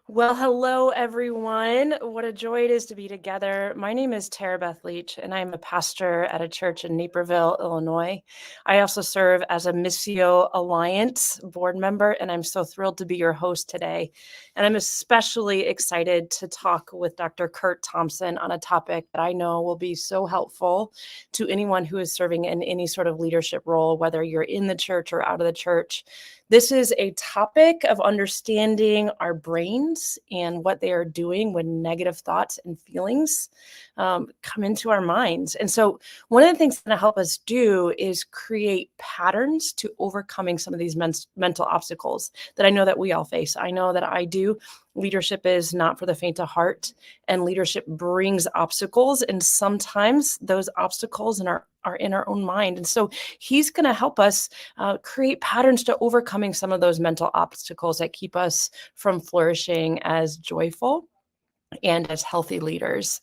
Well, hello, everyone. What a joy it is to be together. My name is Tara Beth Leach, and I'm a pastor at a church in Naperville, Illinois. I also serve as a Missio Alliance board member, and I'm so thrilled to be your host today. And I'm especially excited to talk with Dr. Curt Thompson on a topic that I know will be so helpful to anyone who is serving in any sort of leadership role, whether you're in the church or out of the church. This is a topic of understanding our brains and what they are doing when negative thoughts and feelings come into our minds. And so one of the things that help us do is create patterns to overcoming some of these mental obstacles that I know that we all face. I know that I do. Leadership is not for the faint of heart, and leadership brings obstacles. And sometimes those obstacles are in our own mind. And so he's going to help us create patterns to overcoming some of those mental obstacles that keep us from flourishing as joyful and as healthy leaders.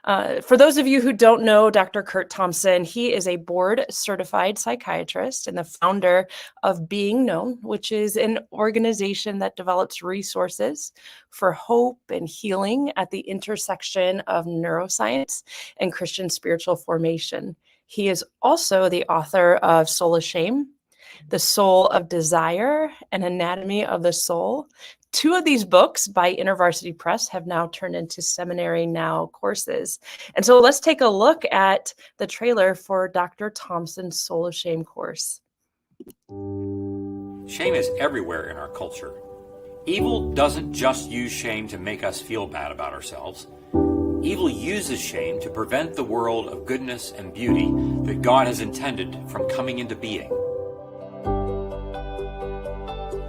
For those of you who don't know Dr. Curt Thompson, he is a board-certified psychiatrist and the founder of Being Known, which is an organization that develops resources for hope and healing at the intersection of neuroscience and Christian spiritual formation. He is also the author of Soul of Shame, The Soul of Desire, and Anatomy of the Soul. Two of these books by InterVarsity Press have now turned into Seminary Now courses. And so let's take a look at the trailer for Dr. Thompson's Soul of Shame course. Shame is everywhere in our culture. Evil doesn't just use shame to make us feel bad about ourselves. Evil uses shame to prevent the world of goodness and beauty that God has intended from coming into being.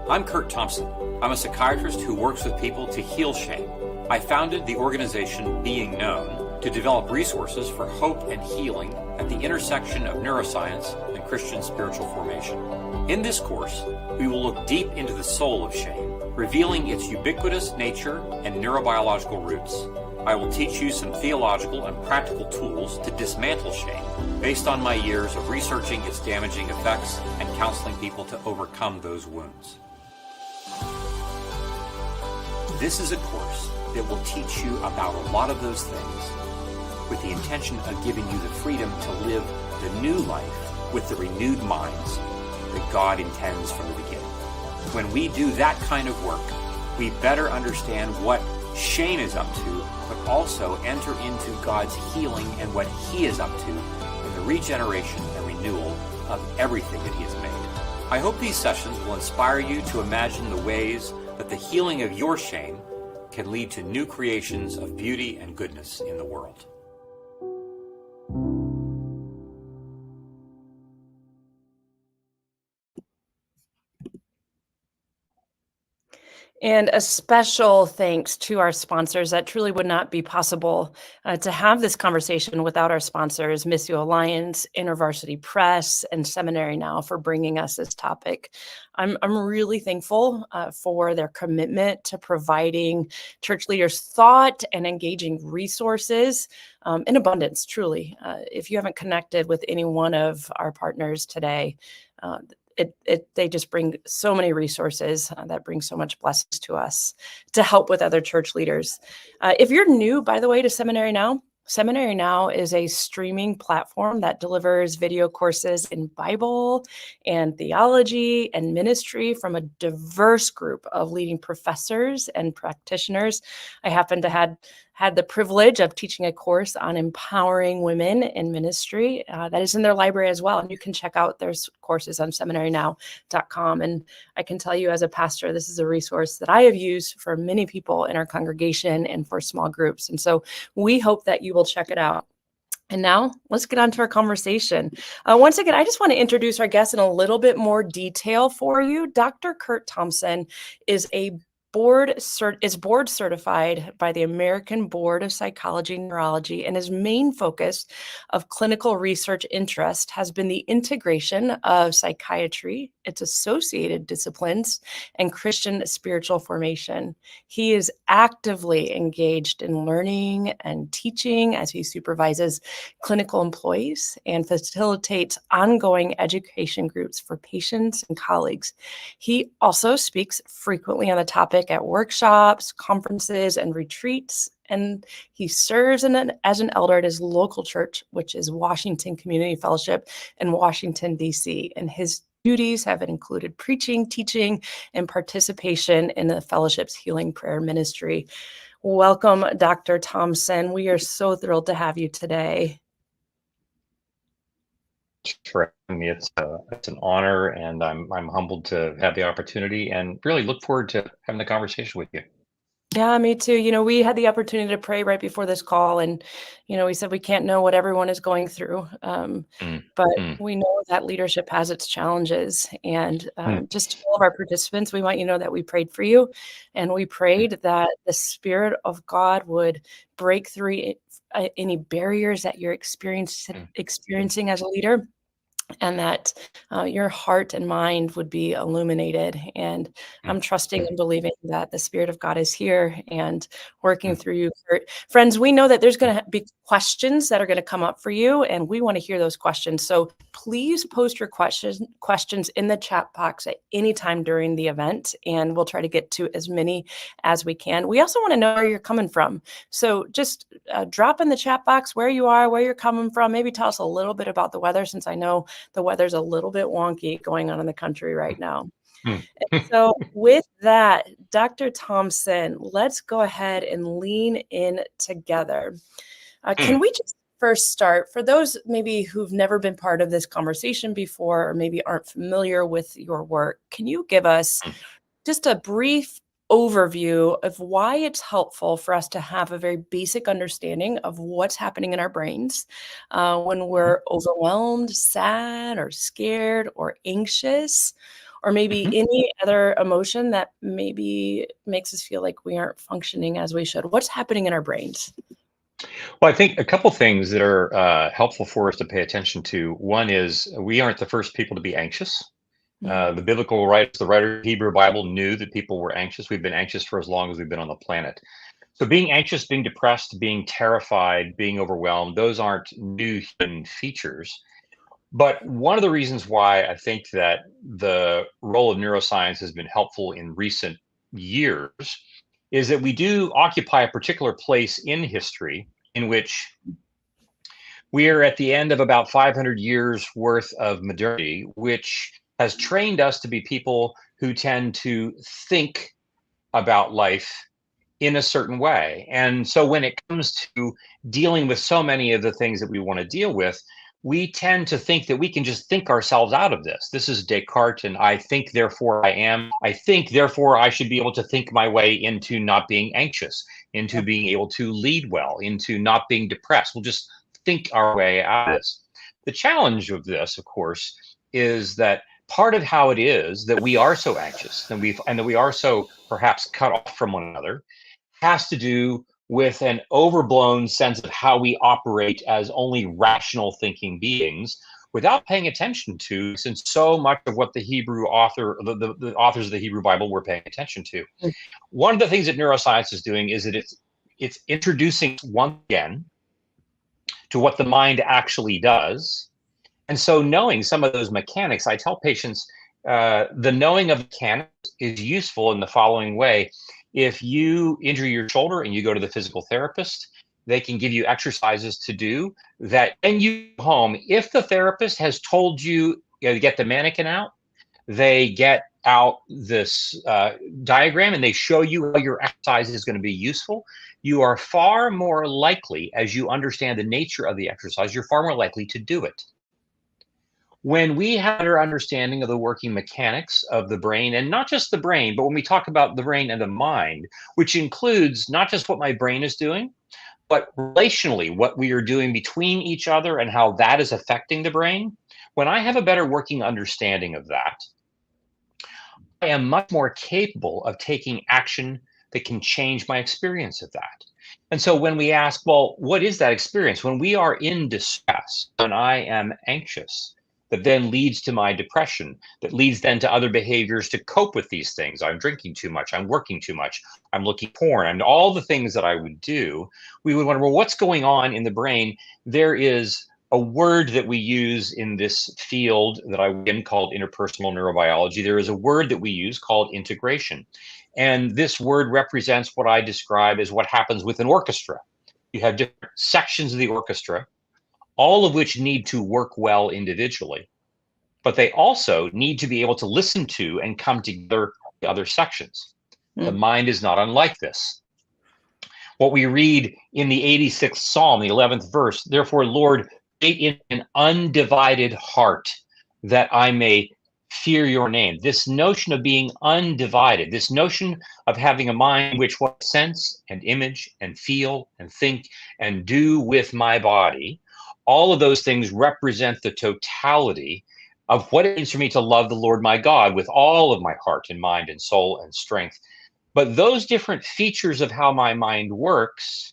I'm Curt Thompson. I'm a psychiatrist who works with people to heal shame. I founded the organization Being Known to develop resources for hope and healing at the intersection of neuroscience and Christian spiritual formation. In this course, we will look deep into the soul of shame, revealing its ubiquitous nature and neurobiological roots. I will teach you some theological and practical tools to dismantle shame based on my years of researching its damaging effects and counseling people to overcome those wounds. This is a course that will teach you about a lot of those things with the intention of giving you the freedom to live the new life with the renewed minds that God intends from the beginning. When we do that kind of work, we better understand what shame is up to, but also enter into God's healing and what He is up to in the regeneration and renewal of everything that He has made. I hope these sessions will inspire you to imagine the ways that the healing of your shame can lead to new creations of beauty and goodness in the world. And a special thanks to our sponsors. That truly would not be possible to have this conversation without our sponsors, Missio Alliance, InterVarsity Press, and Seminary Now for bringing us this topic. I'm really thankful for their commitment to providing church leaders thought and engaging resources in abundance, truly. If you haven't connected with any one of our partners today, they just bring so many resources that bring so much blessings to us to help with other church leaders. If you're new, by the way, to Seminary Now is a streaming platform that delivers video courses in Bible and theology and ministry from a diverse group of leading professors and practitioners. I happen to had the privilege of teaching a course on empowering women in ministry that is in their library as well. And you can check out their courses on seminarynow.com. And I can tell you as a pastor, this is a resource that I have used for many people in our congregation and for small groups. And so we hope that you will check it out. And now let's get on to our conversation. Once again, I just want to introduce our guest in a little bit more detail for you. Dr. Curt Thompson is board certified by the American Board of Psychology and Neurology, and his main focus of clinical research interest has been the integration of psychiatry, its associated disciplines, and Christian spiritual formation. He is actively engaged in learning and teaching as he supervises clinical employees and facilitates ongoing education groups for patients and colleagues. He also speaks frequently on the topic music at workshops, conferences, and retreats. And he serves as an elder at his local church, which is Washington Community Fellowship in Washington, D.C. And his duties have included preaching, teaching, and participation in the fellowship's healing prayer ministry. Welcome, Dr. Thompson. We are so thrilled to have you today. For me, it's an honor, and I'm humbled to have the opportunity, and really look forward to having the conversation with you. Yeah, me too. We had the opportunity to pray right before this call, and we said we can't know what everyone is going through, but we know that leadership has its challenges. And just to all of our participants, we want you to know that we prayed for you, and we prayed that the Spirit of God would break through any barriers that you're experiencing as a leader, and that your heart and mind would be illuminated. And I'm trusting and believing that the Spirit of God is here and working through you, Curt. Friends, we know that there's going to be questions that are going to come up for you, and we want to hear those questions. So please post your questions in the chat box at any time during the event, and we'll try to get to as many as we can. We also want to know where you're coming from. So just drop in the chat box where you are, where you're coming from. Maybe tell us a little bit about the weather, since I know the weather's a little bit wonky going on in the country right now. And so with that, Dr. Thompson, let's go ahead and lean in together. Can we just first start, for those maybe who've never been part of this conversation before, or maybe aren't familiar with your work, can you give us just a brief overview of why it's helpful for us to have a very basic understanding of what's happening in our brains when we're overwhelmed, sad, or scared, or anxious, or maybe any other emotion that maybe makes us feel like we aren't functioning as we should? What's happening in our brains? Well, I think a couple things that are helpful for us to pay attention to. One is we aren't the first people to be anxious. The biblical writers, the writer of the Hebrew Bible, knew that people were anxious. We've been anxious for as long as we've been on the planet. So being anxious, being depressed, being terrified, being overwhelmed, those aren't new human features. But one of the reasons why I think that the role of neuroscience has been helpful in recent years is that we do occupy a particular place in history in which we are at the end of about 500 years worth of modernity, which has trained us to be people who tend to think about life in a certain way. And so when it comes to dealing with so many of the things that we want to deal with, we tend to think that we can just think ourselves out of this. This is Descartes, and I think, therefore I am. I think, therefore I should be able to think my way into not being anxious, into being able to lead well, into not being depressed. We'll just think our way out of this. The challenge of this, of course, is that part of how it is that we are so anxious and that we are so perhaps cut off from one another has to do with an overblown sense of how we operate as only rational thinking beings without paying attention to, since so much of what the authors of the Hebrew Bible were paying attention to. One of the things that neuroscience is doing is that it's introducing once again to what the mind actually does. And so knowing some of those mechanics, I tell patients, the knowing of mechanics is useful in the following way. If you injure your shoulder and you go to the physical therapist, they can give you exercises to do that. And you go home, if the therapist has told you, to get the mannequin out, they get out this diagram and they show you how your exercise is going to be useful. You are far more likely, as you understand the nature of the exercise, you're far more likely to do it. When we have our understanding of the working mechanics of the brain, and not just the brain, but when we talk about the brain and the mind, which includes not just what my brain is doing, but relationally what we are doing between each other and how that is affecting the brain, when I have a better working understanding of that, I am much more capable of taking action that can change my experience of that. And so when we ask, well, what is that experience? When we are in distress, when I am anxious, that then leads to my depression, that leads then to other behaviors to cope with these things. I'm drinking too much, I'm working too much, I'm looking porn, and all the things that I would do, we would wonder, well, what's going on in the brain? There is a word that we use in this field that I again called interpersonal neurobiology. There is a word that we use called integration. And this word represents what I describe as what happens with an orchestra. You have different sections of the orchestra, all of which need to work well individually, but they also need to be able to listen to and come together with other sections. The mind is not unlike this. What we read in the 86th Psalm, the 11th verse, therefore, Lord, create in an undivided heart that I may fear your name. This notion of being undivided, this notion of having a mind which what sense and image and feel and think and do with my body, all of those things represent the totality of what it means for me to love the Lord my God with all of my heart and mind and soul and strength. But those different features of how my mind works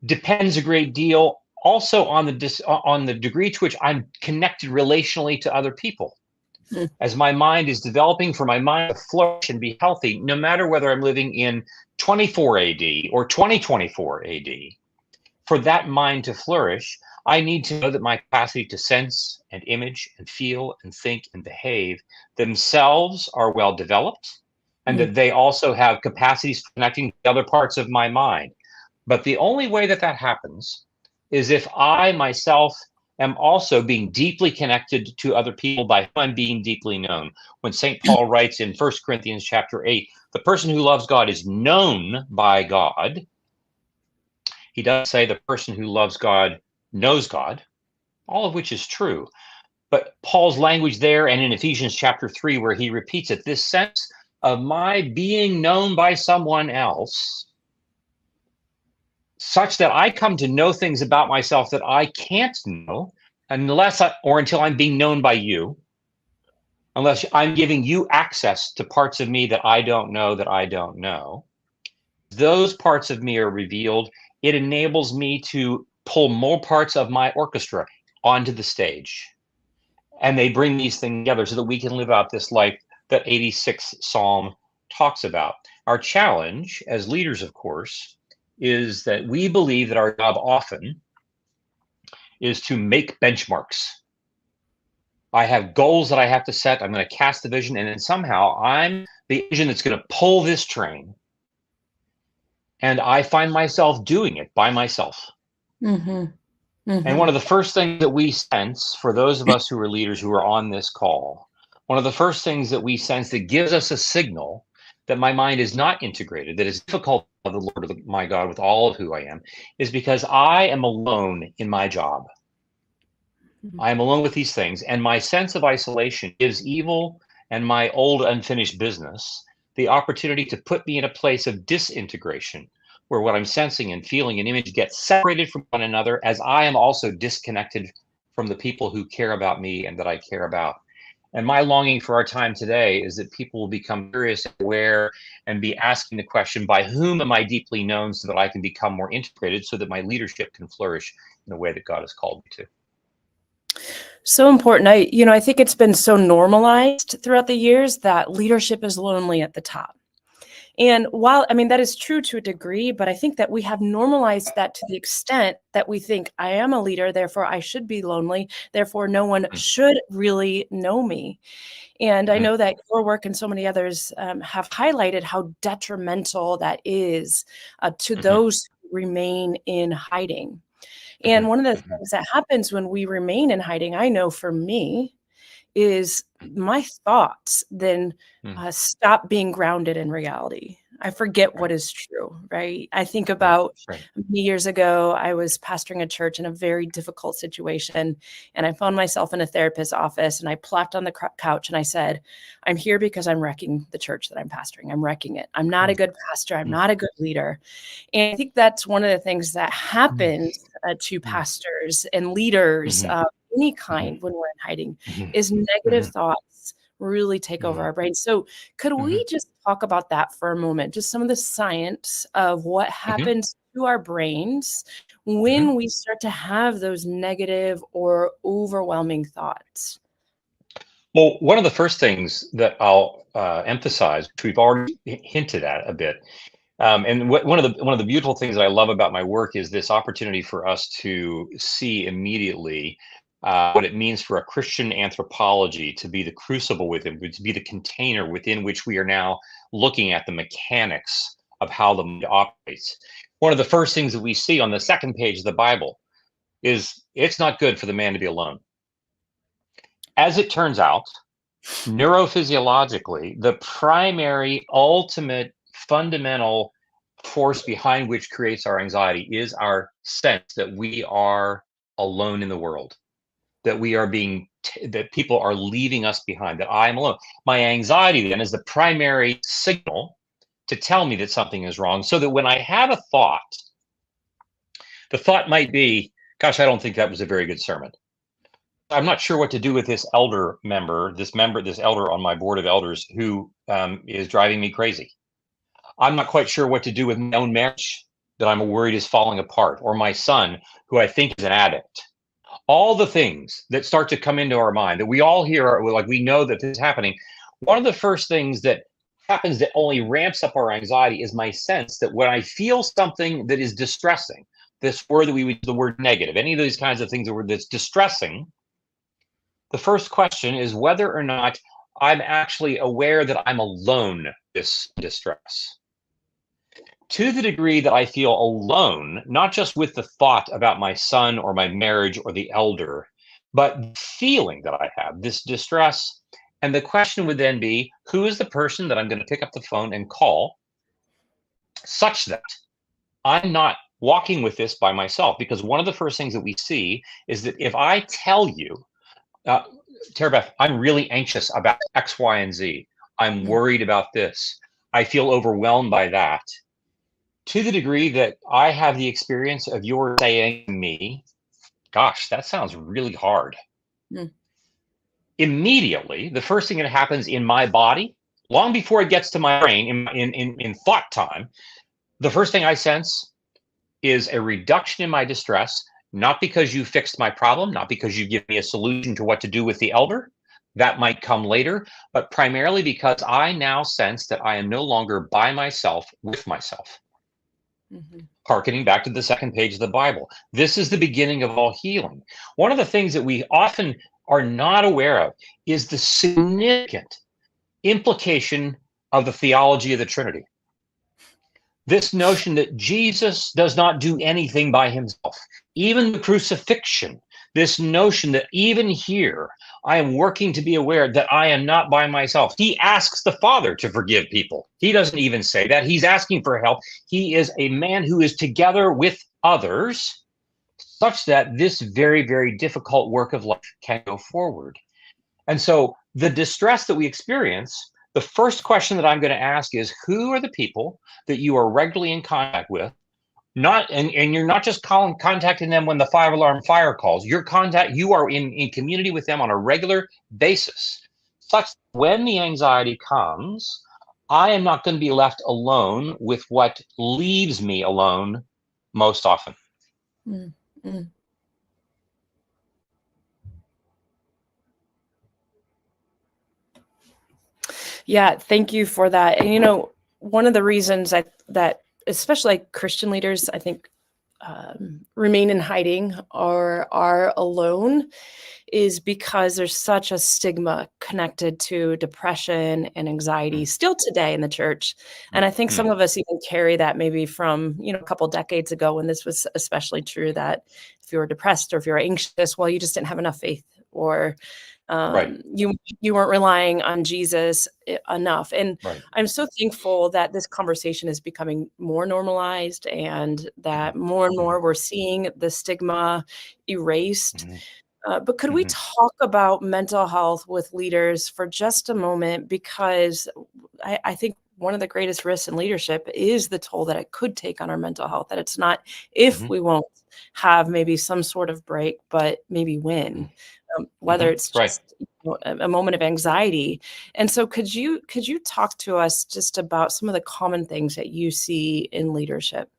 depends a great deal also on the degree to which I'm connected relationally to other people. As my mind is developing, for my mind to flourish and be healthy, no matter whether I'm living in 24 AD or 2024 AD, for that mind to flourish, I need to know that my capacity to sense and image and feel and think and behave themselves are well developed, and that they also have capacities for connecting to other parts of my mind. But the only way that that happens is if I myself am also being deeply connected to other people by whom I'm being deeply known. When St. Paul writes in 1 Corinthians chapter 8, the person who loves God is known by God. He does say the person who loves God knows God, all of which is true. But Paul's language there and in Ephesians chapter 3, where he repeats it, this sense of my being known by someone else, such that I come to know things about myself that I can't know until I'm being known by you, unless I'm giving you access to parts of me that I don't know. Those parts of me are revealed. It enables me to pull more parts of my orchestra onto the stage. And they bring these things together so that we can live out this life that 86th Psalm talks about. Our challenge as leaders, of course, is that we believe that our job often is to make benchmarks. I have goals that I have to set. I'm going to cast the vision, and then somehow I'm the engine that's going to pull this train. And I find myself doing it by myself. And one of the first things that we sense, for those of us who are leaders who are on this call, one of the first things that we sense that gives us a signal that my mind is not integrated, that it's difficult to love the Lord my God with all of who I am, is because I am alone in my job. I am alone with these things, and my sense of isolation gives evil and my old unfinished business the opportunity to put me in a place of disintegration, where what I'm sensing and feeling and image get separated from one another, as I am also disconnected from the people who care about me and that I care about. And my longing for our time today is that people will become curious and aware and be asking the question, by whom am I deeply known, so that I can become more integrated, so that my leadership can flourish in the way that God has called me to. So important. I think it's been so normalized throughout the years that leadership is lonely at the top. And while, that is true to a degree, but I think that we have normalized that to the extent that we think I am a leader, therefore I should be lonely, therefore no one should really know me. And I know that your work and so many others have highlighted how detrimental that is to those who remain in hiding. And one of the things that happens when we remain in hiding, I know for me, is my thoughts then stop being grounded in reality. I forget what is true, right? I think about me years ago, I was pastoring a church in a very difficult situation, and I found myself in a therapist's office, and I plopped on the couch and I said, I'm here because I'm wrecking the church that I'm pastoring. I'm wrecking it. I'm not a good pastor. I'm not a good leader. And I think that's one of the things that happens to pastors and leaders of any kind when we're in hiding is negative thoughts really take over our brains. So could we just talk about that for a moment? Just some of the science of what happens to our brains when we start to have those negative or overwhelming thoughts. Well, one of the first things that I'll emphasize, which we've already hinted at a bit, And one of the beautiful things that I love about my work is this opportunity for us to see immediately what it means for a Christian anthropology to be the crucible within, to be the container within which we are now looking at the mechanics of how the mind operates. One of the first things that we see on the second page of the Bible is it's not good for the man to be alone. As it turns out, neurophysiologically, the primary, ultimate, fundamental force behind which creates our anxiety is our sense that we are alone in the world, that we are that people are leaving us behind, that I am alone. My anxiety then is the primary signal to tell me that something is wrong, so that when I have a thought, the thought might be, gosh, I don't think that was a very good sermon. I'm not sure what to do with this elder, this elder on my board of elders who is driving me crazy. I'm not quite sure what to do with my own marriage that I'm worried is falling apart, or my son who I think is an addict. All the things that start to come into our mind that we all hear, like we know that this is happening. One of the first things that happens that only ramps up our anxiety is my sense that when I feel something that is distressing, this word that we would use the word negative, any of these kinds of things that's distressing, the first question is whether or not I'm actually aware that I'm alone in this distress. To the degree that I feel alone, not just with the thought about my son or my marriage or the elder, but the feeling that I have, this distress. And the question would then be, who is the person that I'm going to pick up the phone and call, such that I'm not walking with this by myself? Because one of the first things that we see is that if I tell you, Tara Beth, I'm really anxious about X, Y, and Z. I'm worried about this. I feel overwhelmed by that. To the degree that I have the experience of your saying to me, gosh, that sounds really hard. Mm. Immediately, the first thing that happens in my body, long before it gets to my brain, in thought time, the first thing I sense is a reduction in my distress. Not because you fixed my problem, not because you give me a solution to what to do with the elder, that might come later, but primarily because I now sense that I am no longer by myself, with myself. Mm-hmm. Harkening back to the second page of the Bible. This is the beginning of all healing. One of the things that we often are not aware of is the significant implication of the theology of the Trinity. This notion that Jesus does not do anything by himself, even the crucifixion, this notion that even here, I am working to be aware that I am not by myself. He asks the Father to forgive people. He doesn't even say that. He's asking for help. He is a man who is together with others, such that this very, very difficult work of life can go forward. And so the distress that we experience, the first question that I'm going to ask is, who are the people that you are regularly in contact with? And you're not just contacting them when the 5-alarm fire calls. You are in community with them on a regular basis, such that when the anxiety comes, I am not going to be left alone with what leaves me alone most often. Mm-hmm. Yeah, thank you for that. And, one of the reasons that especially like Christian leaders, I think, remain in hiding or are alone is because there's such a stigma connected to depression and anxiety still today in the church. And I think some of us even carry that maybe from, a couple decades ago when this was especially true, that if you were depressed or if you were anxious, well, you just didn't have enough faith, or right. You weren't relying on Jesus enough. And right. I'm so thankful that this conversation is becoming more normalized and that more and more we're seeing the stigma erased. But could we talk about mental health with leaders for just a moment? Because I think one of the greatest risks in leadership is the toll that it could take on our mental health, that it's not if we won't have maybe some sort of break, but maybe when. Whether it's just a moment of anxiety. And so could you talk to us just about some of the common things that you see in leadership?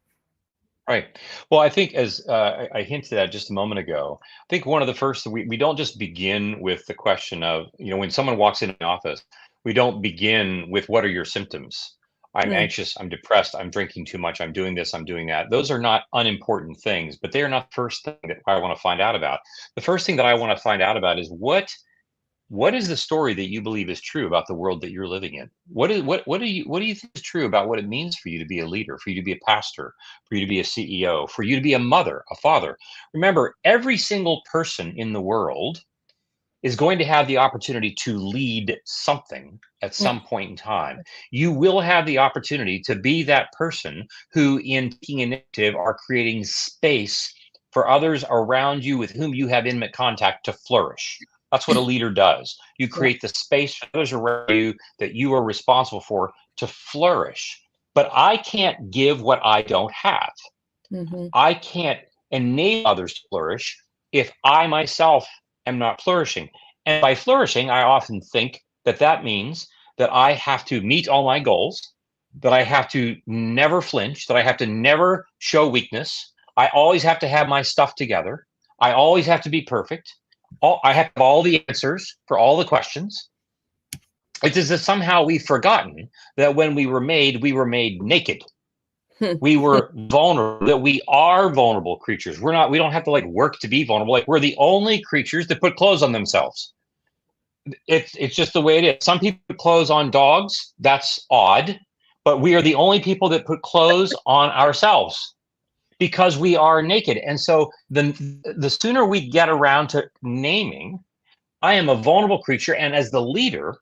Right. Well, I think as I hinted at just a moment ago, I think one of the first, we don't just begin with the question of, when someone walks in the office, we don't begin with what are your symptoms. I'm anxious, I'm depressed, I'm drinking too much, I'm doing this, I'm doing that. Those are not unimportant things, but they are not the first thing that I want to find out about. The first thing that I want to find out about is what is the story that you believe is true about the world that you're living in? What do you think is true about what it means for you to be a leader, for you to be a pastor, for you to be a CEO, for you to be a mother, a father? Remember, every single person in the world is going to have the opportunity to lead something at some point in time. You will have the opportunity to be that person who, in taking initiative, are creating space for others around you with whom you have intimate contact to flourish. That's what a leader does. You create the space for others around you that you are responsible for to flourish. But I can't give what I don't have. I can't enable others to flourish if I myself am not flourishing. And by flourishing, I often think that that means that I have to meet all my goals, that I have to never flinch, that I have to never show weakness. I always have to have my stuff together. I always have to be perfect. I have all the answers for all the questions. It's as if somehow we've forgotten that when we were made naked. We were vulnerable, that we are vulnerable creatures. We don't have to like work to be vulnerable. Like we're the only creatures that put clothes on themselves. It's just the way it is. Some people put clothes on dogs. That's odd, but we are the only people that put clothes on ourselves because we are naked. And so the sooner we get around to naming, I am a vulnerable creature. And as the leader,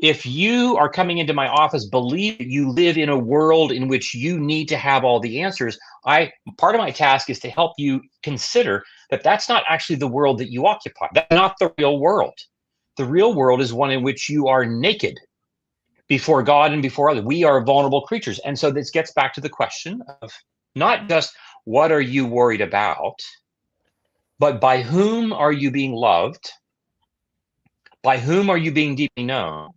if you are coming into my office, believe that you live in a world in which you need to have all the answers. Part of my task is to help you consider that that's not actually the world that you occupy. That's not the real world. The real world is one in which you are naked before God and before others. We are vulnerable creatures. And so this gets back to the question of not just what are you worried about, but by whom are you being loved? By whom are you being deeply known?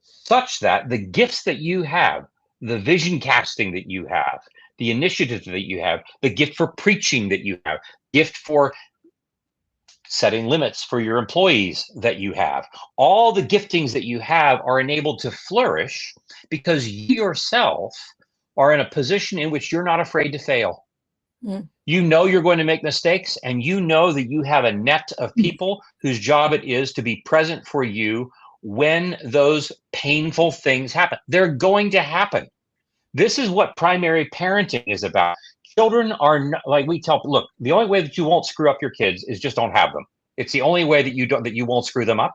Such that the gifts that you have, the vision casting that you have, the initiative that you have, the gift for preaching that you have, gift for setting limits for your employees that you have, all the giftings that you have are enabled to flourish because you yourself are in a position in which you're not afraid to fail. You know you're going to make mistakes, and you know that you have a net of people whose job it is to be present for you when those painful things happen. They're going to happen. This is what primary parenting is about. Children are not, like we tell, look, the only way that you won't screw up your kids is just don't have them. It's the only way that you won't screw them up,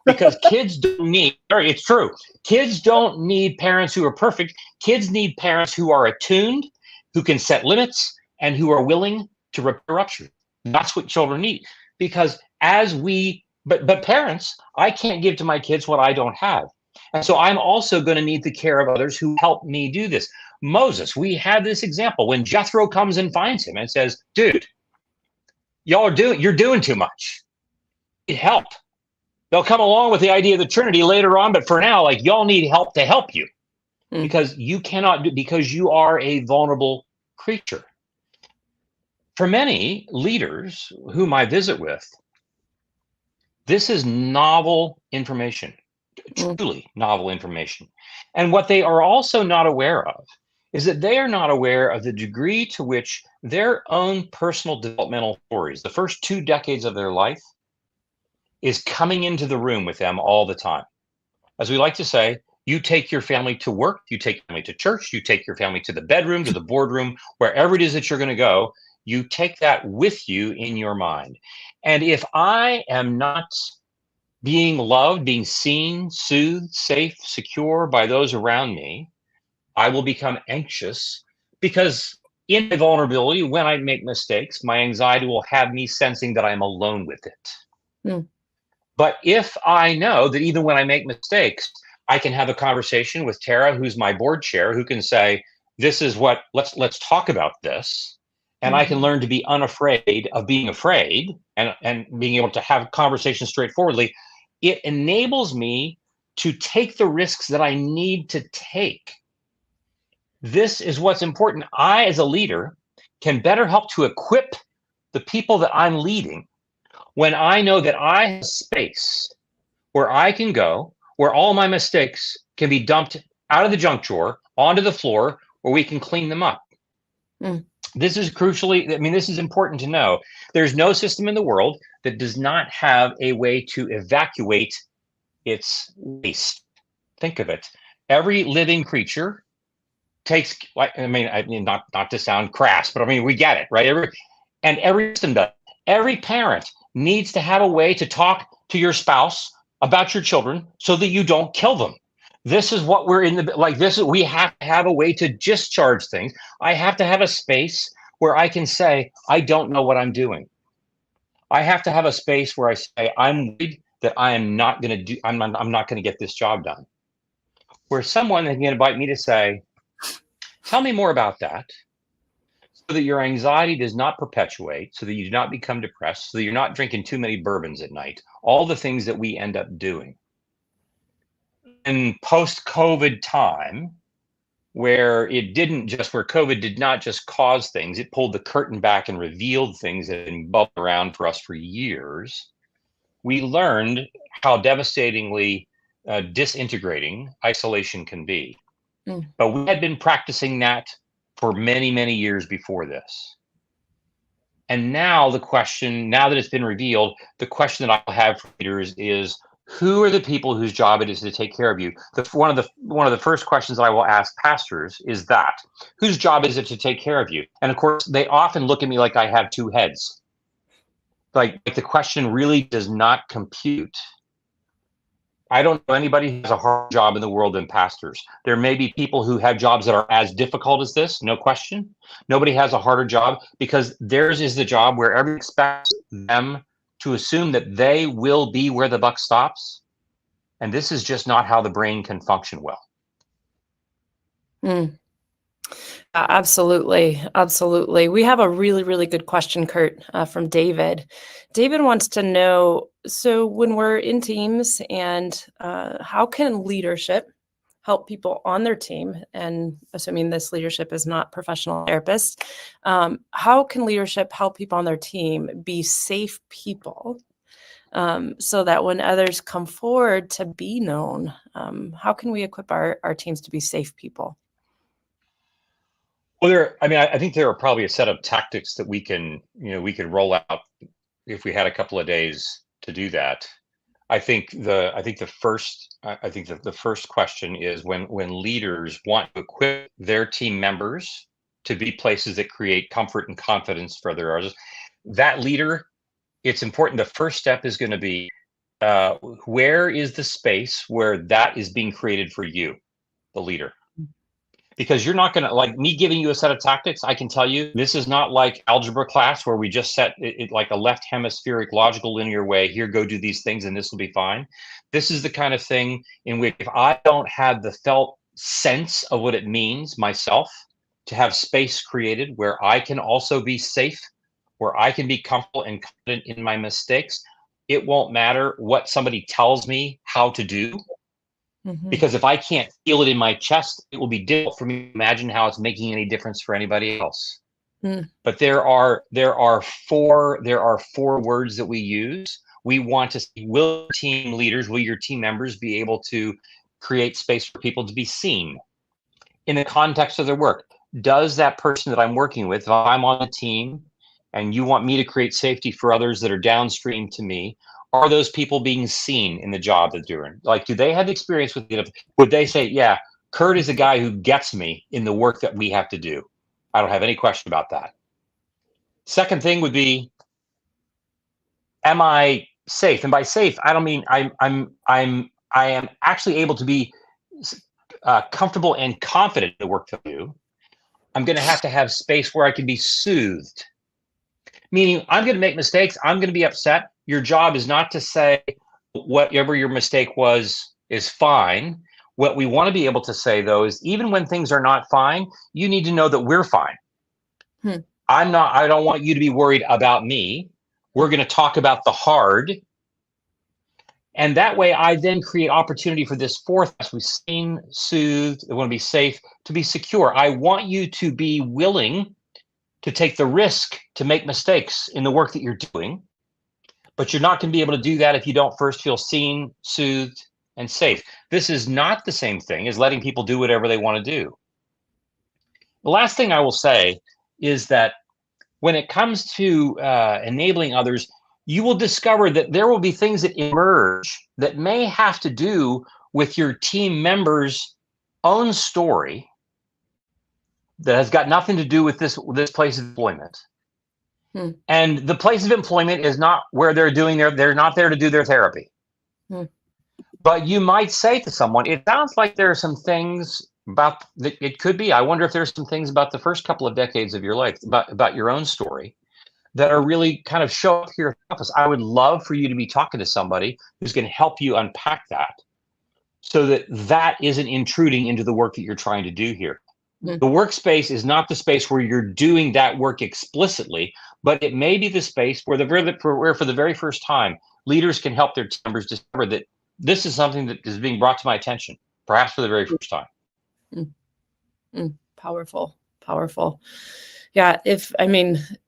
because kids don't need, it's true. Kids don't need parents who are perfect. Kids need parents who are attuned, who can set limits, and who are willing to repair rupture. That's what children need. Because but parents, I can't give to my kids what I don't have. And so I'm also going to need the care of others who help me do this. Moses, we had this example when Jethro comes and finds him and says, dude, you're doing too much. Need help. They'll come along with the idea of the Trinity later on, but for now, like, y'all need help to help you because you cannot do, because you are a vulnerable creature. For many leaders whom I visit with, this is novel information, truly novel information. And what they are also not aware of is that they are not aware of the degree to which their own personal developmental stories, the first 2 decades of their life, is coming into the room with them all the time. As we like to say, you take your family to work, you take your family to church, you take your family to the bedroom, to the boardroom, wherever it is that you're going to go, you take that with you in your mind. And if I am not being loved, being seen, soothed, safe, secure by those around me, I will become anxious because in my vulnerability, when I make mistakes, my anxiety will have me sensing that I'm alone with it. But if I know that even when I make mistakes, I can have a conversation with Tara, who's my board chair, who can say, this is what, let's talk about this. And I can learn to be unafraid of being afraid and being able to have conversations straightforwardly. It enables me to take the risks that I need to take. This is what's important. I, as a leader, can better help to equip the people that I'm leading when I know that I have space where I can go, where all my mistakes can be dumped out of the junk drawer onto the floor where we can clean them up. Mm. This is crucially, I mean, this is important to know. There's no system in the world that does not have a way to evacuate its waste. Think of it. Every living creature takes, I mean, not to sound crass, but I mean, we get it, right? Every system does. Every parent needs to have a way to talk to your spouse about your children so that you don't kill them. This is what we're in the, like this, we have to have a way to discharge things. I have to have a space where I can say, I don't know what I'm doing. I have to have a space where I say, I'm worried that I am not going to do, I'm not going to get this job done. Where someone can invite me to say, tell me more about that, so that your anxiety does not perpetuate, so that you do not become depressed, so that you're not drinking too many bourbons at night, all the things that we end up doing. In post-COVID time, where COVID did not just cause things, it pulled the curtain back and revealed things that had been bubbling around for us for years. We learned how devastatingly disintegrating isolation can be. But we had been practicing that for many, many years before this. And now the question, now that it's been revealed, the question that I'll have for leaders is, who are the people whose job it is to take care of you? One of the first questions that I will ask pastors is that, whose job is it to take care of you? And of course, they often look at me like I have two heads. Like the question really does not compute. I don't know anybody who has a harder job in the world than pastors. There may be people who have jobs that are as difficult as this, no question. Nobody has a harder job because theirs is the job where everyone expects them to assume that they will be where the buck stops. And this is just not how the brain can function well. Absolutely. Absolutely. We have a really, really good question, Curt, from David. David wants to know, so when we're in teams and how can leadership help people on their team, and assuming this leadership is not professional therapists, how can leadership help people on their team be safe people so that when others come forward to be known, how can we equip our teams to be safe people? Well, I think there are probably a set of tactics that we can roll out if we had a couple of days to do that. I think the first question is when leaders want to equip their team members to be places that create comfort and confidence for others, that leader, it's important. The first step is going to be where is the space where that is being created for you, the leader? Because you're not going to, like me giving you a set of tactics, I can tell you, this is not like algebra class where we just set it like a left hemispheric logical linear way. Here, go do these things and this will be fine. This is the kind of thing in which if I don't have the felt sense of what it means myself to have space created where I can also be safe, where I can be comfortable and confident in my mistakes, it won't matter what somebody tells me how to do. Because if I can't feel it in my chest, it will be difficult for me to imagine how it's making any difference for anybody else. But there are four words that we use. We want to see, will team leaders, will your team members be able to create space for people to be seen in the context of their work? Does that person that I'm working with, if I'm on a team and you want me to create safety for others that are downstream to me, are those people being seen in the job that they're doing? Like, do they have experience with it? Would they say, yeah, Curt is a guy who gets me in the work that we have to do? I don't have any question about that. Second thing would be, am I safe? And by safe, I don't mean I am actually able to be comfortable and confident in the work that I do. I'm going to have space where I can be soothed. Meaning, I'm going to make mistakes. I'm going to be upset. Your job is not to say whatever your mistake was is fine. What we want to be able to say, though, is even when things are not fine, you need to know that we're fine. I don't want you to be worried about me. We're going to talk about the hard. And that way, I then create opportunity for this fourth, as we've seen, soothed, I want to be safe, to be secure. I want you to be willing to take the risk to make mistakes in the work that you're doing. But you're not going to be able to do that if you don't first feel seen, soothed, and safe. This is not the same thing as letting people do whatever they want to do. The last thing I will say is that when it comes to enabling others, you will discover that there will be things that emerge that may have to do with your team members' own story that has got nothing to do with this place of employment. And the place of employment is not where they're not there to do their therapy. But you might say to someone, it sounds like there are some things about that. It could be, I wonder if there's some things about the first couple of decades of your life, about your own story, that are really kind of show up here. I would love for you to be talking to somebody who's going to help you unpack that, so that isn't intruding into the work that you're trying to do here. The workspace is not the space where you're doing that work explicitly, but it may be the space where for the very first time, leaders can help their team members discover that this is something that is being brought to my attention, perhaps for the very first time. Powerful. Yeah,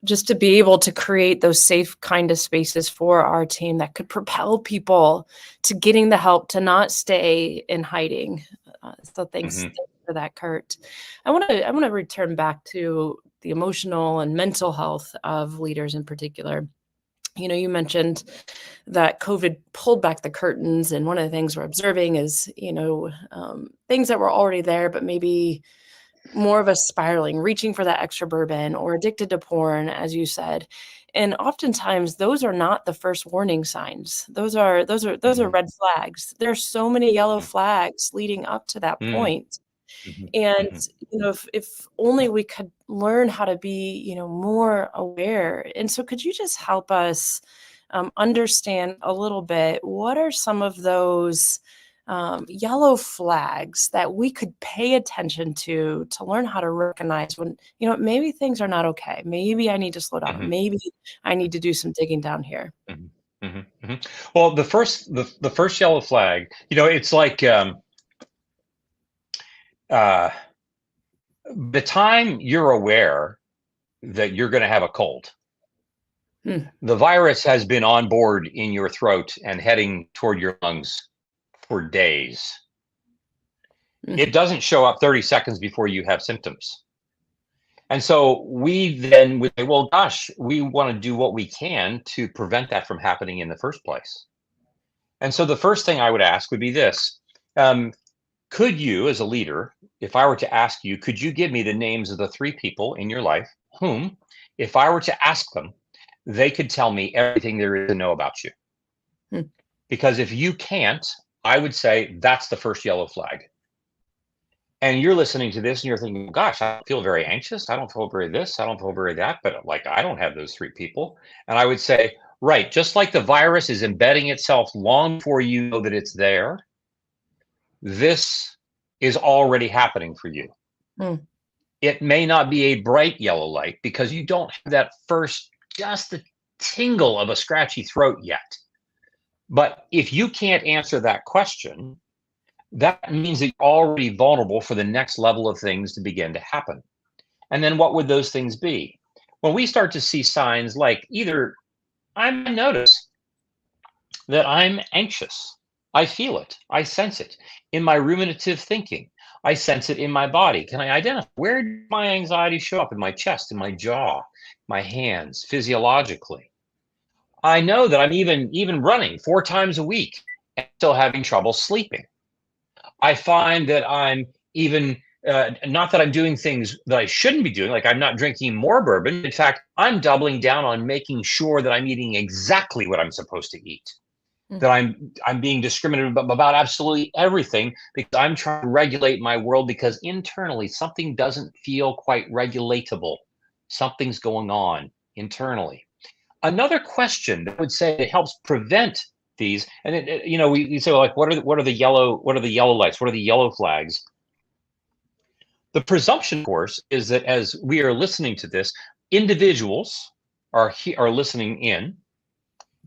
just to be able to create those safe kind of spaces for our team that could propel people to getting the help, to not stay in hiding. So thanks for that, Curt. I want to return back to the emotional and mental health of leaders in particular. You mentioned that COVID pulled back the curtains, and one of the things we're observing is, things that were already there, but maybe more of a spiraling, reaching for that extra bourbon or addicted to porn, as you said. And oftentimes those are not the first warning signs. Those are red flags. There's so many yellow flags leading up to that point. And, if only we could learn how to be, more aware. And so could you just help us understand a little bit, what are some of those yellow flags that we could pay attention to learn how to recognize when, maybe things are not okay. Maybe I need to slow down. Maybe I need to do some digging down here. Well, the first yellow flag, it's like, the time you're aware that you're going to have a cold, the virus has been on board in your throat and heading toward your lungs for days. It doesn't show up 30 seconds before you have symptoms. And so we then would say, well, gosh, we want to do what we can to prevent that from happening in the first place. And so the first thing I would ask would be this. Could you, as a leader, if I were to ask you, could you give me the names of the 3 people in your life whom, if I were to ask them, they could tell me everything there is to know about you? Because if you can't, I would say that's the first yellow flag. And you're listening to this and you're thinking, gosh, I feel very anxious. I don't feel very this. I don't feel very that. But I don't have those 3 people. And I would say, right, just like the virus is embedding itself long before you know that it's there, this is already happening for you. It may not be a bright yellow light because you don't have that first, just the tingle of a scratchy throat yet. But if you can't answer that question, that means that you're already vulnerable for the next level of things to begin to happen. And then what would those things be? When we start to see signs like either I notice that I'm anxious, I feel it, I sense it in my ruminative thinking, I sense it in my body. Can I identify where did my anxiety show up? In my chest, in my jaw, my hands, physiologically. I know that I'm even running 4 times a week and still having trouble sleeping. I find that I'm even, not that I'm doing things that I shouldn't be doing, like I'm not drinking more bourbon. In fact, I'm doubling down on making sure that I'm eating exactly what I'm supposed to eat. That I'm being discriminative about absolutely everything because I'm trying to regulate my world because internally something doesn't feel quite regulatable. Something's going on internally. Another question that would say it helps prevent these, and we say, well, like, what are the yellow lights? What are the yellow flags? The presumption, of course, is that as we are listening to this, individuals are listening in.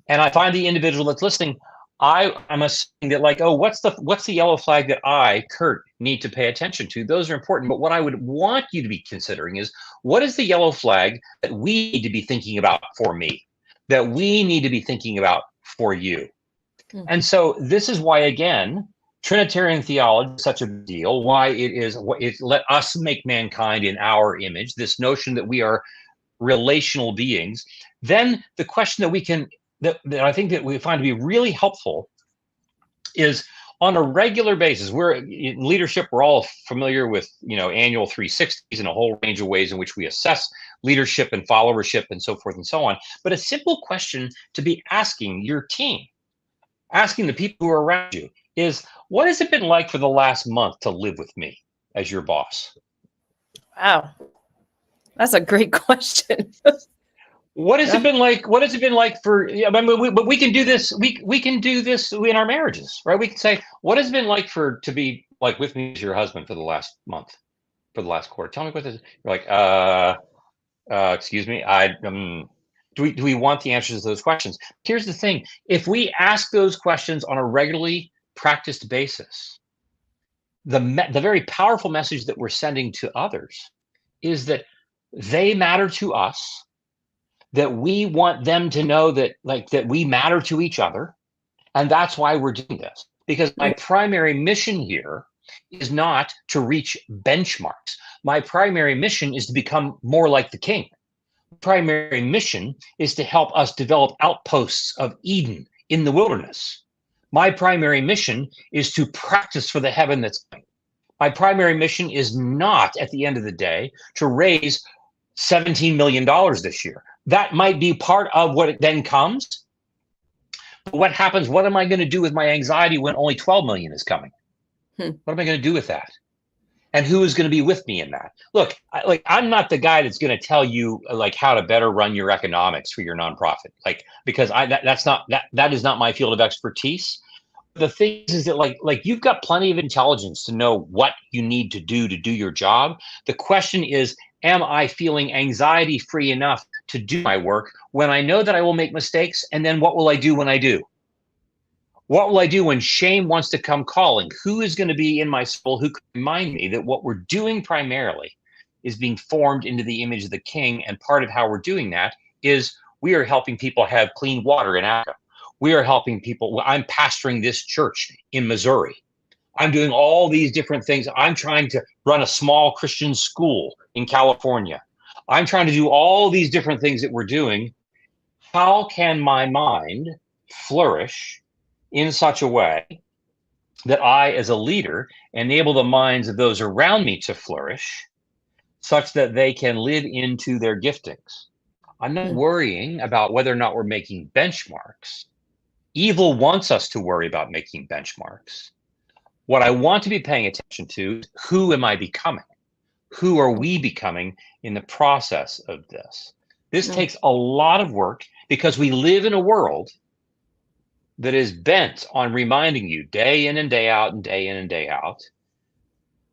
And I find the individual that's listening, I'm assuming that what's the yellow flag that I, Curt, need to pay attention to? Those are important. But what I would want you to be considering is, what is the yellow flag that we need to be thinking about for me, that we need to be thinking about for you? And so this is why, again, Trinitarian theology is such a big deal, why it's let us make mankind in our image, this notion that we are relational beings. Then the question that I think that we find to be really helpful is, on a regular basis, we're in leadership, we're all familiar with, annual 360s and a whole range of ways in which we assess leadership and followership and so forth and so on. But a simple question to be asking your team, asking the people who are around you, is, what has it been like for the last month to live with me as your boss? Wow. That's a great question. What has it been like? What has it been like for? But we can do this. We can do this in our marriages, right? We can say, what has it been like to be like with me as your husband for the last month, for the last quarter? Tell me what this. You're like, excuse me. Do we want the answers to those questions? Here's the thing: if we ask those questions on a regularly practiced basis, the very powerful message that we're sending to others is that they matter to us, that we want them to know that we matter to each other. And that's why we're doing this. Because my primary mission here is not to reach benchmarks. My primary mission is to become more like the King. Primary mission is to help us develop outposts of Eden in the wilderness. My primary mission is to practice for the heaven that's coming. My primary mission is not, at the end of the day, to raise $17 million this year. That might be part of what it then comes. But what happens? What am I going to do with my anxiety when only 12 million is coming? What am I going to do with that? And who is going to be with me in that? Look, I'm not the guy that's going to tell you how to better run your economics for your nonprofit, because that is not my field of expertise. The thing is that you've got plenty of intelligence to know what you need to do your job. The question is, am I feeling anxiety free enough to do my work when I know that I will make mistakes? And then what will I do when I do? What will I do when shame wants to come calling? Who is going to be in my soul who can remind me that what we're doing primarily is being formed into the image of the King? And part of how we're doing that is we are helping people have clean water in Africa. We are helping people. I'm pastoring this church in Missouri. I'm doing all these different things. I'm trying to run a small Christian school in California. I'm trying to do all these different things that we're doing. How can my mind flourish in such a way that I, as a leader, enable the minds of those around me to flourish such that they can live into their giftings? I'm not worrying about whether or not we're making benchmarks. Evil wants us to worry about making benchmarks. What I want to be paying attention to is, who am I becoming? Who are we becoming in the process of this? This takes a lot of work, because we live in a world that is bent on reminding you day in and day out and day in and day out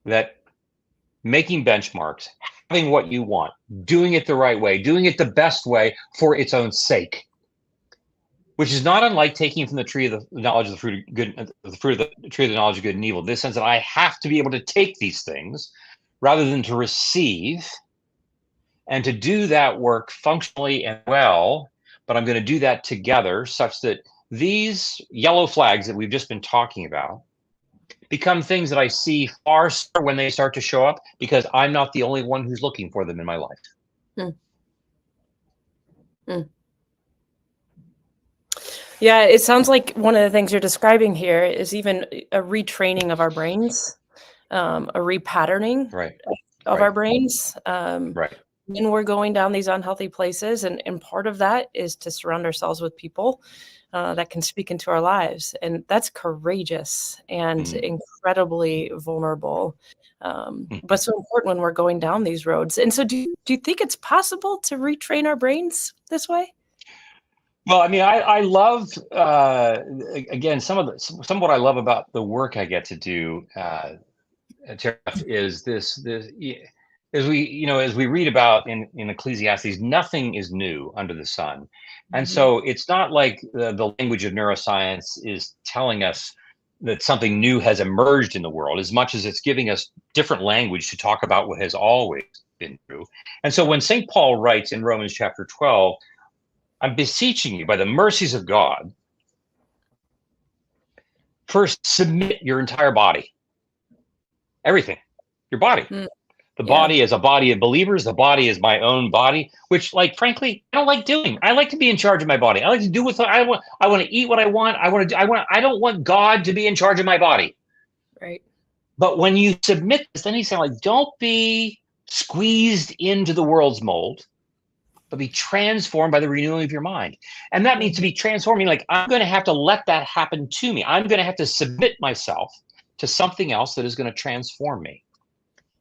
that making benchmarks, having what you want, doing it the right way, doing it the best way for its own sake, which is not unlike taking from the tree of the knowledge of the fruit of good, the fruit of the tree of the knowledge of good and evil. This sense that I have to be able to take these things rather than to receive, and to do that work functionally and well. But I'm going to do that together such that these yellow flags that we've just been talking about become things that I see far sooner when they start to show up, because I'm not the only one who's looking for them in my life. Yeah, it sounds like one of the things you're describing here is even a retraining of our brains, a repatterning of our brains. When we're going down these unhealthy places. And part of that is to surround ourselves with people that can speak into our lives. And that's courageous and incredibly vulnerable, but so important when we're going down these roads. And so do you think it's possible to retrain our brains this way? Well, I mean, I love, again, some of what I love about the work I get to do, is this, as we read about in Ecclesiastes, nothing is new under the sun. And so it's not like the language of neuroscience is telling us that something new has emerged in the world, as much as it's giving us different language to talk about what has always been true. And so when St. Paul writes in Romans chapter 12, I'm beseeching you by the mercies of God first submit your entire body, everything, your body. The body is a body of believers. The body is my own body, which, like, frankly, I don't like doing. I like to be in charge of my body. I like to do what I want. I want to eat what I want. I want to do. I don't want God to be in charge of my body. Right. But when you submit this, then he's saying, like, don't be squeezed into the world's mold, but be transformed by the renewing of your mind. And that means to be transforming. Like, I'm going to have to let that happen to me. I'm going to have to submit myself to something else that is going to transform me.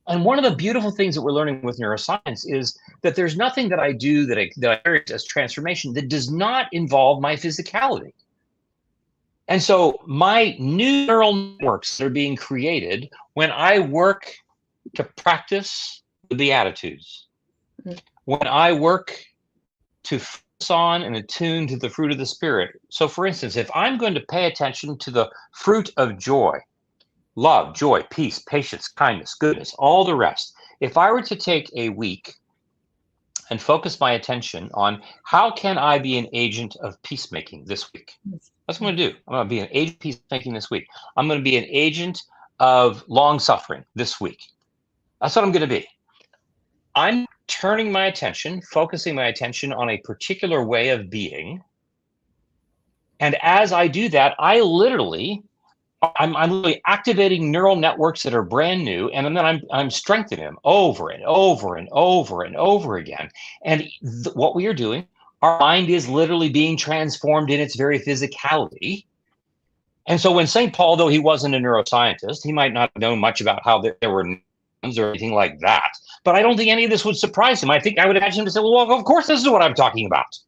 And one of the beautiful things that we're learning with neuroscience is that there's nothing that I do that I experience as transformation that does not involve my physicality. And so my new neural networks that are being created when I work to practice the Beatitudes, when I work to focus on and attune to the fruit of the Spirit. So for instance, if I'm going to pay attention to the fruit of joy, love, joy, peace, patience, kindness, goodness, all the rest. If I were to take a week and focus my attention on how can I be an agent of peacemaking this week? That's what I'm going to do. I'm going to be an agent of peacemaking this week. I'm going to be an agent of long suffering this week. That's what I'm going to be. I'm turning my attention, focusing my attention on a particular way of being. And as I do that, I'm literally activating neural networks that are brand new, and then I'm strengthening them over and over and over and over again. And what we are doing, our mind is literally being transformed in its very physicality. And so when St. Paul, though he wasn't a neuroscientist, he might not have known much about how there were neurons or anything like that. But I don't think any of this would surprise him. I think I would imagine him to say, well, of course, this is what I'm talking about.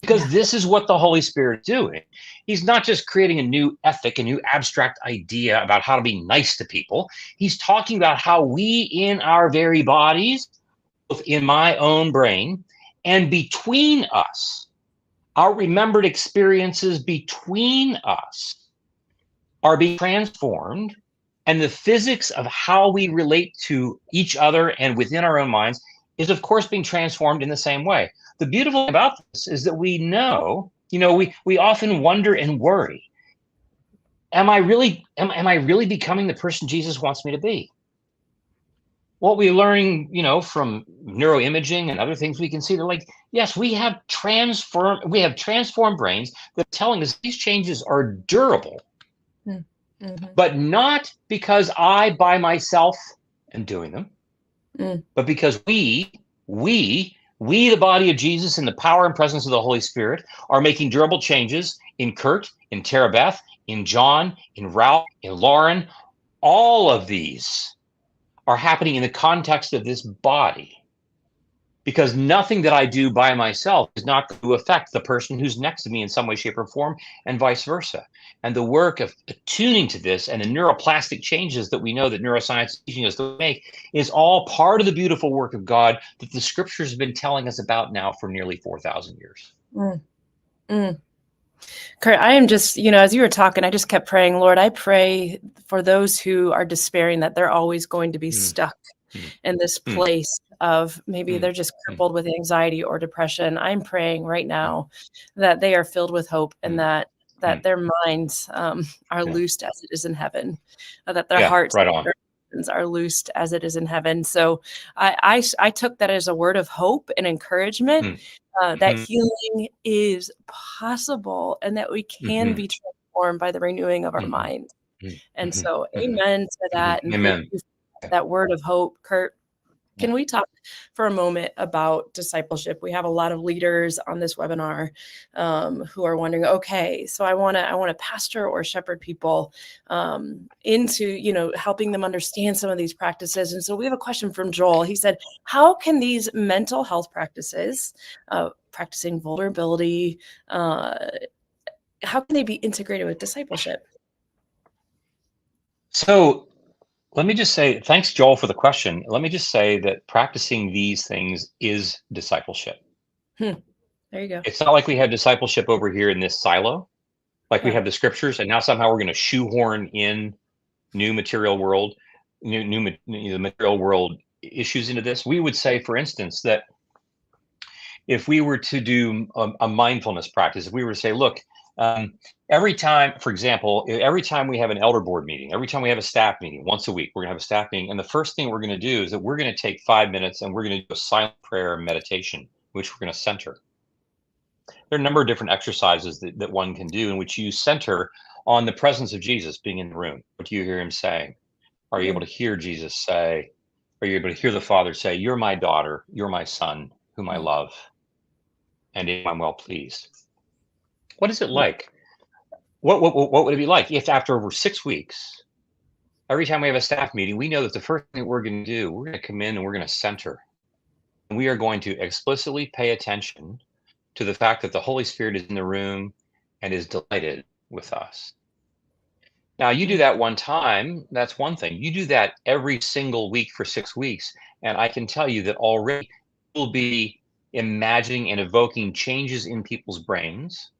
Because this is what the Holy Spirit is doing. He's not just creating a new ethic, a new abstract idea about how to be nice to people. He's talking about how we in our very bodies, both in my own brain and between us, our remembered experiences between us are being transformed. And the physics of how we relate to each other and within our own minds is, of course, being transformed in the same way. The beautiful thing about this is that we know, we often wonder and worry, am I really becoming the person Jesus wants me to be? What we're learning, from neuroimaging and other things, we can see that, like, yes, we have transformed brains that are telling us these changes are durable, but not because I by myself am doing them, but because we, the body of Jesus, in the power and presence of the Holy Spirit, are making durable changes in Curt, in Tara Beth, in John, in Ralph, in Lauren. All of these are happening in the context of this body, because nothing that I do by myself is not going to affect the person who's next to me in some way, shape, or form, and vice versa. And the work of attuning to this and the neuroplastic changes that we know that neuroscience is teaching us to make is all part of the beautiful work of God that the scriptures have been telling us about now for nearly 4,000 years. Curt, I am just, as you were talking, I just kept praying, Lord, I pray for those who are despairing that they're always going to be stuck in this place of maybe they're just crippled with anxiety or depression. I'm praying right now that they are filled with hope and that their minds are loosed as it is in heaven, that their hearts are loosed as it is in heaven. So I took that as a word of hope and encouragement that healing is possible and that we can be transformed by the renewing of our mind. And so amen to that. And amen. That word of hope. Curt, can we talk for a moment about discipleship? We have a lot of leaders on this webinar who are wondering, okay, so I want to pastor or shepherd people into, helping them understand some of these practices. And so we have a question from Joel. He said, how can these mental health practices, practicing vulnerability, how can they be integrated with discipleship? So let me just say, thanks, Joel, for the question. Let me just say that practicing these things is discipleship. There you go. It's not like we have discipleship over here in this silo, like we have the scriptures, and now somehow we're going to shoehorn in new material world, the material world issues into this. We would say, for instance, that if we were to do a mindfulness practice, if we were to say, look, Every time, for example, every time we have an elder board meeting, every time we have a staff meeting, once a week, we're gonna have a staff meeting. And the first thing we're gonna do is that we're gonna take 5 minutes and we're gonna do a silent prayer and meditation, which we're gonna center. There are a number of different exercises that one can do in which you center on the presence of Jesus being in the room. What do you hear him saying? Are you able to hear Jesus say, are you able to hear the Father say, you're my daughter, you're my son, whom I love, and in whom I'm well pleased? What is it like? What would it be like if after over 6 weeks, every time we have a staff meeting, we know that the first thing we're going to do, we're going to come in and we're going to center. And we are going to explicitly pay attention to the fact that the Holy Spirit is in the room and is delighted with us. Now, you do that one time, that's one thing. You do that every single week for 6 weeks, and I can tell you that already you'll be imagining and evoking changes in people's brains.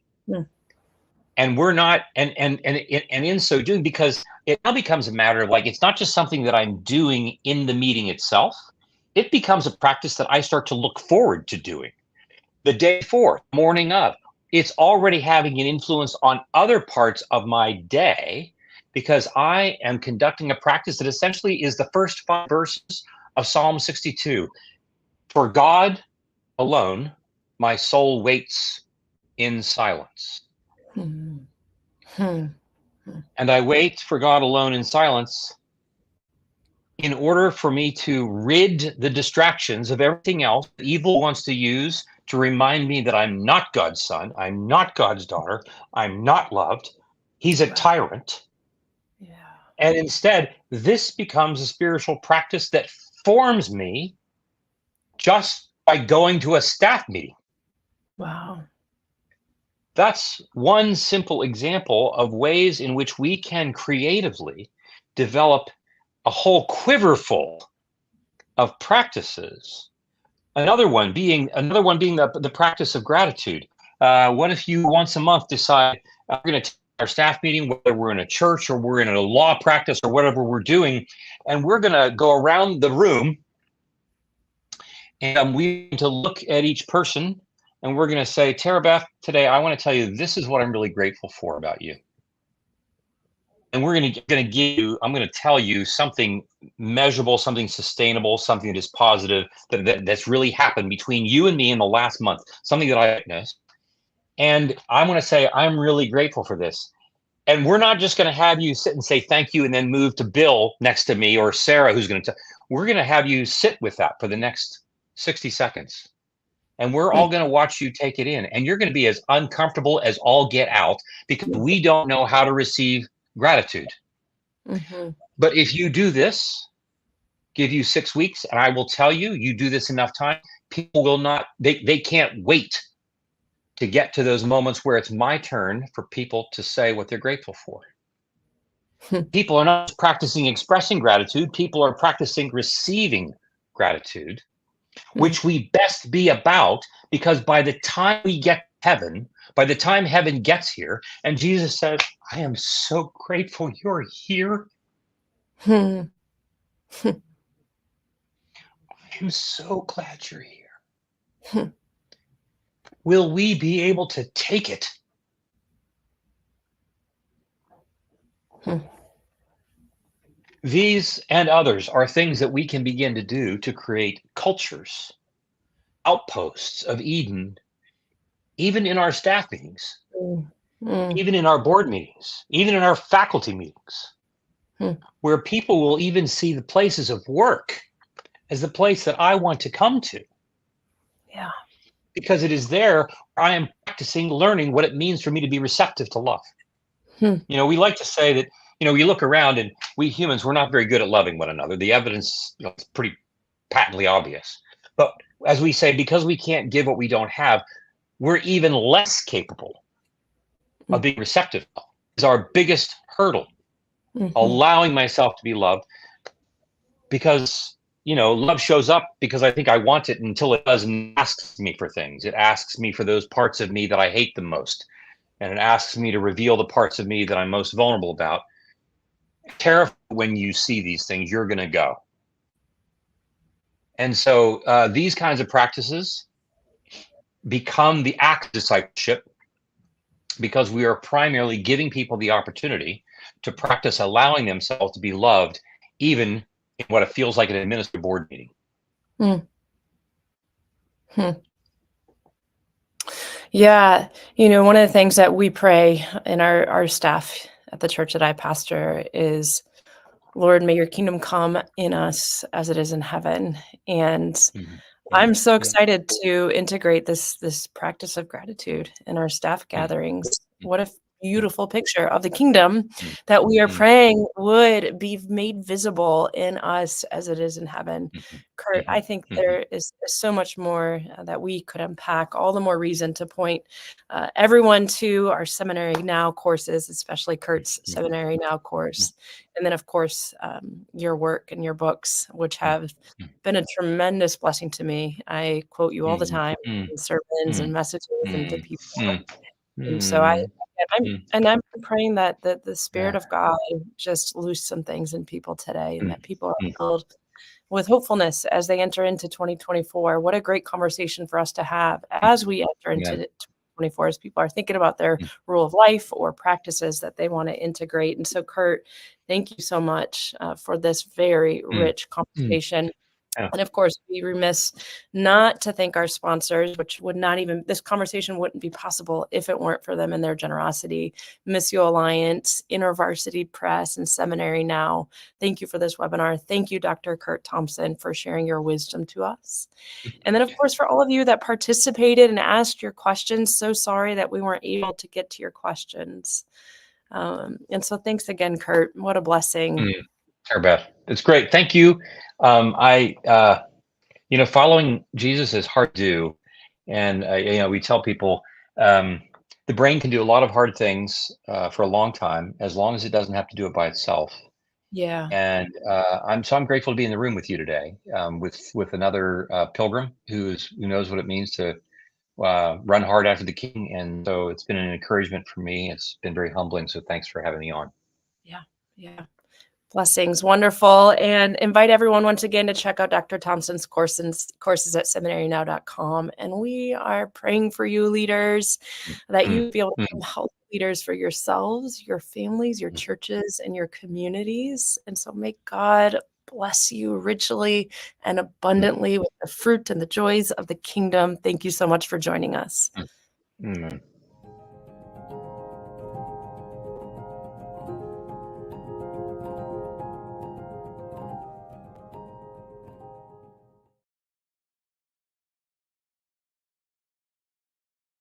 And we're not, and in so doing, because it now becomes a matter of like, it's not just something that I'm doing in the meeting itself. It becomes a practice that I start to look forward to doing. The day before, morning of, it's already having an influence on other parts of my day, because I am conducting a practice that essentially is the first 5 verses of Psalm 62. For God alone, my soul waits in silence. And I wait for God alone in silence in order for me to rid the distractions of everything else that evil wants to use to remind me that I'm not God's son, I'm not God's daughter, I'm not loved. He's a tyrant. And instead, this becomes a spiritual practice that forms me just by going to a staff meeting. Wow. That's one simple example of ways in which we can creatively develop a whole quiverful of practices. Another one being the practice of gratitude. What if you once a month decide we're going to take our staff meeting, whether we're in a church or we're in a law practice or whatever we're doing, and we're going to go around the room and we need to look at each person and we're going to say, Tara Beth, today I want to tell you this is what I'm really grateful for about you. And we're going to give you, I'm going to tell you something measurable, something sustainable, something that is positive, that's really happened between you and me in the last month, something that I witnessed. And I'm going to say, I'm really grateful for this. And we're not just going to have you sit and say thank you and then move to Bill next to me or Sarah who's going to, we're going to have you sit with that for the next 60 seconds. And we're all going to watch you take it in. And you're going to be as uncomfortable as all get out because we don't know how to receive gratitude. But if you do this, give you 6 weeks, and I will tell you, you do this enough time, people will not, they can't wait to get to those moments where it's my turn for people to say what they're grateful for. People are not practicing expressing gratitude, people are practicing receiving gratitude, which we best be about, because by the time we get to heaven, by the time heaven gets here, and Jesus says, I am so grateful you're here. I am so glad you're here. Will we be able to take it? These and others are things that we can begin to do to create cultures, outposts of Eden, even in our staff meetings, even in our board meetings, even in our faculty meetings, where people will even see the places of work as the place that I want to come to. Yeah. Because it is there I am practicing learning what it means for me to be receptive to love. You know, we like to say that, you know, you look around and we humans, we're not very good at loving one another. The evidence, you know, is pretty patently obvious. But as we say, because we can't give what we don't have, we're even less capable of being receptive. Is our biggest hurdle, allowing myself to be loved, because, you know, love shows up because I think I want it until it does and asks me for things. It asks me for those parts of me that I hate the most. And it asks me to reveal the parts of me that I'm most vulnerable about. Terrified when you see these things, you're going to go. And so these kinds of practices become the act of discipleship because we are primarily giving people the opportunity to practice allowing themselves to be loved, even in what it feels like an administrative board meeting. Mm. Hmm. Yeah, one of the things that we pray in our staff at the church that I pastor is, Lord, may your kingdom come in us as it is in heaven. And I'm so excited to integrate this practice of gratitude in our staff gatherings. What a beautiful picture of the kingdom that we are praying would be made visible in us as it is in heaven. Curt, I think there is so much more that we could unpack, all the more reason to point everyone to our Seminary Now courses, especially Curt's Seminary Now course. And then, of course, your work and your books, which have been a tremendous blessing to me. I quote you all the time in sermons and messages and to people. And so I'm praying that the Spirit of God just loose some things in people today, and that people are filled with hopefulness as they enter into 2024. What a great conversation for us to have as we enter into 2024, as people are thinking about their rule of life or practices that they want to integrate. And so, Curt, thank you so much for this very rich conversation. And of course, be remiss not to thank our sponsors, which would not even, this conversation wouldn't be possible if it weren't for them and their generosity. Missio Alliance, InterVarsity Press, and Seminary Now. Thank you for this webinar. Thank you, Dr. Curt Thompson, for sharing your wisdom to us. And then, of course, for all of you that participated and asked your questions, so sorry that we weren't able to get to your questions. And so thanks again, Curt. What a blessing. Beth, it's great. Thank you. Following Jesus is hard to do. And, we tell people the brain can do a lot of hard things for a long time, as long as it doesn't have to do it by itself. Yeah. And I'm grateful to be in the room with you today, with another pilgrim who knows what it means to run hard after the King. And so it's been an encouragement for me. It's been very humbling. So thanks for having me on. Yeah. Blessings. Wonderful. And invite everyone once again to check out Dr. Thompson's courses at seminarynow.com. And we are praying for you, leaders, that you be able to become healthy leaders for yourselves, your families, your churches, and your communities. And so may God bless you richly and abundantly with the fruit and the joys of the kingdom. Thank you so much for joining us.